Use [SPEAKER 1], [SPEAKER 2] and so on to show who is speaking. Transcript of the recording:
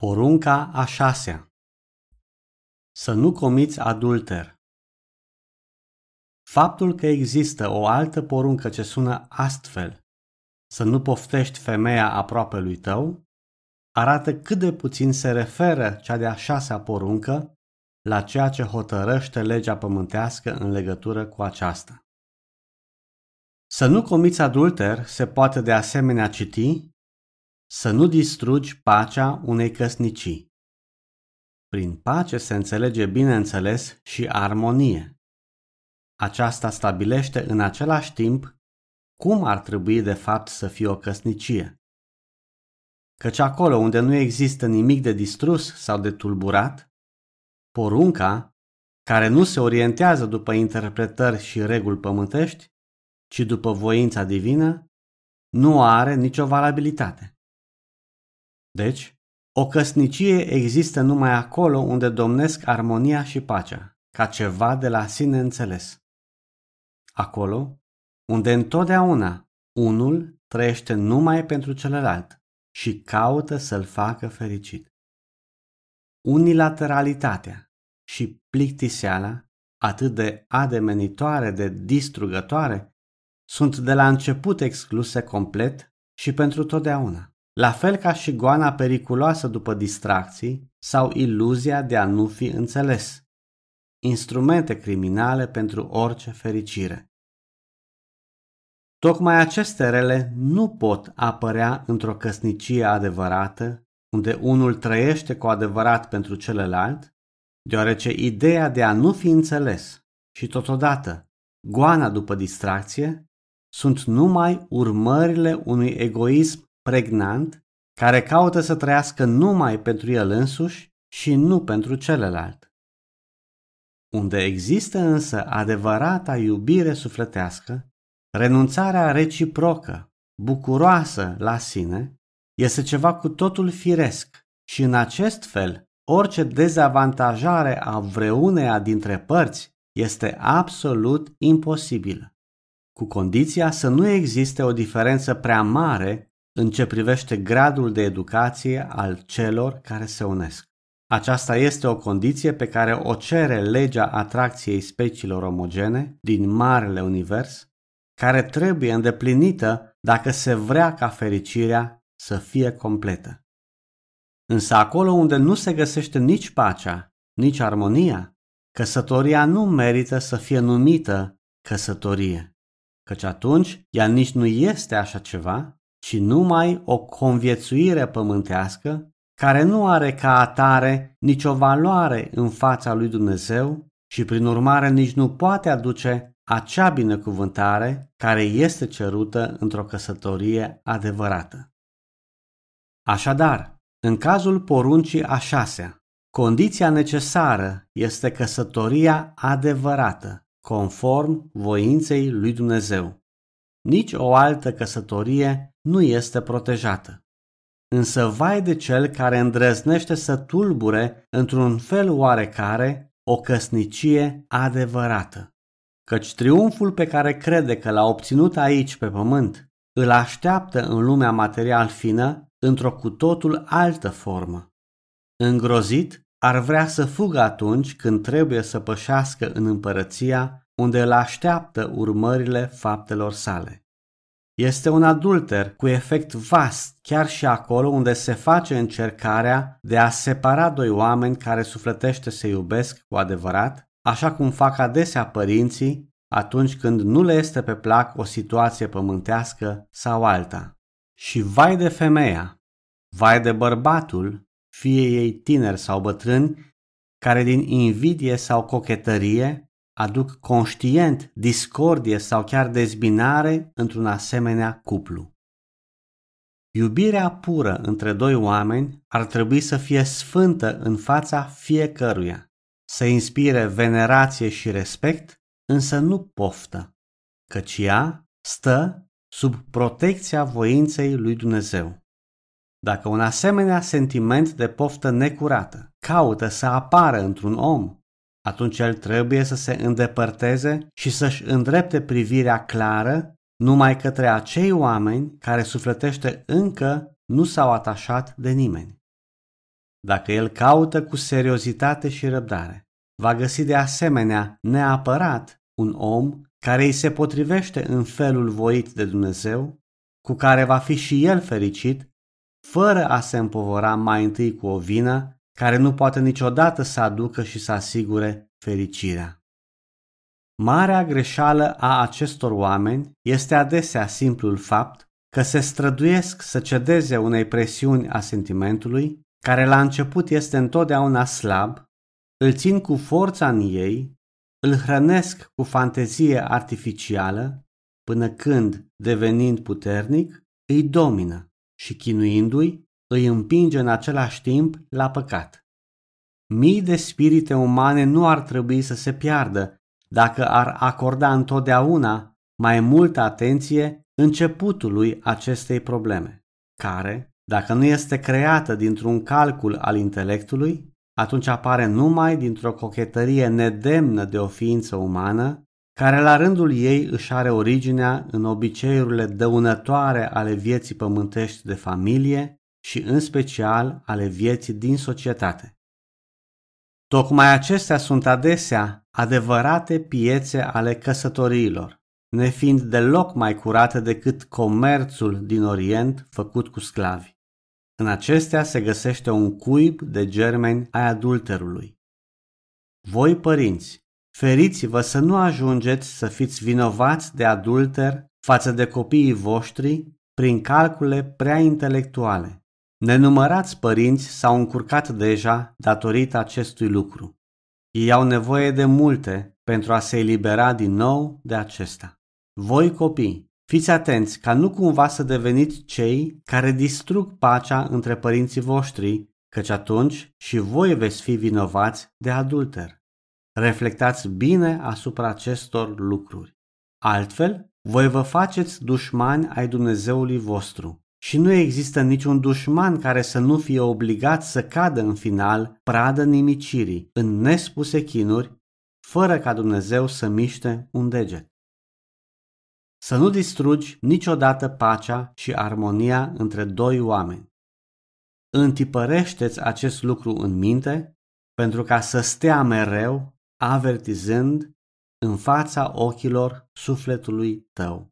[SPEAKER 1] Porunca a 6-a. Să nu comiți adulter. Faptul că există o altă poruncă ce sună astfel, să nu poftești femeia aproapelui tău, arată cât de puțin se referă cea de-a 6-a poruncă la ceea ce hotărăște legea pământească în legătură cu aceasta. Să nu comiți adulter se poate de asemenea citi să nu distrugi pacea unei căsnicii. Prin pace se înțelege bineînțeles și armonie. Aceasta stabilește în același timp cum ar trebui de fapt să fie o căsnicie. Căci acolo unde nu există nimic de distrus sau de tulburat, porunca, care nu se orientează după interpretări și reguli pământești, ci după voința divină, nu are nicio valabilitate. Deci, o căsnicie există numai acolo unde domnesc armonia și pacea, ca ceva de la sine înțeles. Acolo unde întotdeauna unul trăiește numai pentru celălalt și caută să-l facă fericit. Unilateralitatea și plictiseala, atât de ademenitoare de distrugătoare, sunt de la început excluse complet și pentru totdeauna. La fel ca și goana periculoasă după distracții sau iluzia de a nu fi înțeles. Instrumente criminale pentru orice fericire. Tocmai aceste rele nu pot apărea într-o căsnicie adevărată, unde unul trăiește cu adevărat pentru celălalt, deoarece ideea de a nu fi înțeles și totodată goana după distracție sunt numai urmările unui egoism pregnant care caută să trăiască numai pentru el însuși și nu pentru celălalt. Unde există însă adevărata iubire sufletească, renunțarea reciprocă, bucuroasă la sine, este ceva cu totul firesc și în acest fel orice dezavantajare a vreuneia dintre părți este absolut imposibilă, cu condiția să nu existe o diferență prea mare în ce privește gradul de educație al celor care se unesc. Aceasta este o condiție pe care o cere legea atracției speciilor omogene din marele univers, care trebuie îndeplinită dacă se vrea ca fericirea să fie completă. Însă acolo unde nu se găsește nici pacea, nici armonia, căsătoria nu merită să fie numită căsătorie, căci atunci ea nici nu este așa ceva, ci numai o conviețuire pământească care nu are ca atare nicio valoare în fața lui Dumnezeu și prin urmare nici nu poate aduce acea binecuvântare care este cerută într-o căsătorie adevărată. Așadar, în cazul poruncii a 6-a, condiția necesară este căsătoria adevărată, conform voinței lui Dumnezeu. Nici o altă căsătorie nu este protejată. Însă vai de cel care îndrăznește să tulbure într-un fel oarecare o căsnicie adevărată. Căci triumful pe care crede că l-a obținut aici pe pământ îl așteaptă în lumea material fină într-o cu totul altă formă. Îngrozit, ar vrea să fugă atunci când trebuie să pășească în împărăția unde îl așteaptă urmările faptelor sale. Este un adulter cu efect vast chiar și acolo unde se face încercarea de a separa doi oameni care sufletește se iubesc cu adevărat, așa cum fac adesea părinții atunci când nu le este pe plac o situație pământească sau alta. Și vai de femeia, vai de bărbatul, fie ei tineri sau bătrâni, care din invidie sau cochetărie aduc conștient discordie sau chiar dezbinare într-un asemenea cuplu. Iubirea pură între doi oameni ar trebui să fie sfântă în fața fiecăruia, să inspire venerație și respect, însă nu poftă, căci ea stă sub protecția voinței lui Dumnezeu. Dacă un asemenea sentiment de poftă necurată caută să apară într-un om, atunci el trebuie să se îndepărteze și să-și îndrepte privirea clară numai către acei oameni care sufletește încă nu s-au atașat de nimeni. dacă el caută cu seriozitate și răbdare, va găsi de asemenea neapărat un om care îi se potrivește în felul voit de Dumnezeu, cu care va fi și el fericit, fără a se împovăra mai întâi cu o vină care nu poate niciodată să aducă și să asigure fericirea. Marea greșeală a acestor oameni este adesea simplul fapt că se străduiesc să cedeze unei presiuni a sentimentului, care la început este întotdeauna slab, îl țin cu forța în ei, îl hrănesc cu fantezie artificială, până când, devenind puternic, îi domină și, chinuindu-i, îi împinge în același timp la păcat. Mii de spirite umane nu ar trebui să se piardă dacă ar acorda întotdeauna mai multă atenție începutului acestei probleme, care, dacă nu este creată dintr-un calcul al intelectului, atunci apare numai dintr-o cochetărie nedemnă de o ființă umană, care la rândul ei își are originea în obiceiurile dăunătoare ale vieții pământești de familie și în special ale vieții din societate. Tocmai acestea sunt adesea adevărate piețe ale căsătoriilor, nefiind deloc mai curate decât comerțul din Orient făcut cu sclavi. În acestea se găsește un cuib de germeni ai adulterului. Voi, părinți, feriți-vă să nu ajungeți să fiți vinovați de adulter față de copiii voștri prin calcule prea intelectuale. Nenumărați părinți s-au încurcat deja datorită acestui lucru. Ei au nevoie de multe pentru a se elibera din nou de acesta. Voi, copii, fiți atenți ca nu cumva să deveniți cei care distrug pacea între părinții voștri, căci atunci și voi veți fi vinovați de adulter. Reflectați bine asupra acestor lucruri. Altfel, voi vă faceți dușmani ai Dumnezeului vostru. Și nu există niciun dușman care să nu fie obligat să cadă în final pradă nimicirii, în nespuse chinuri, fără ca Dumnezeu să miște un deget. Să nu distrugi niciodată pacea și armonia între doi oameni. Întipărește-ți acest lucru în minte, pentru ca să stea mereu, avertizând, în fața ochilor sufletului tău.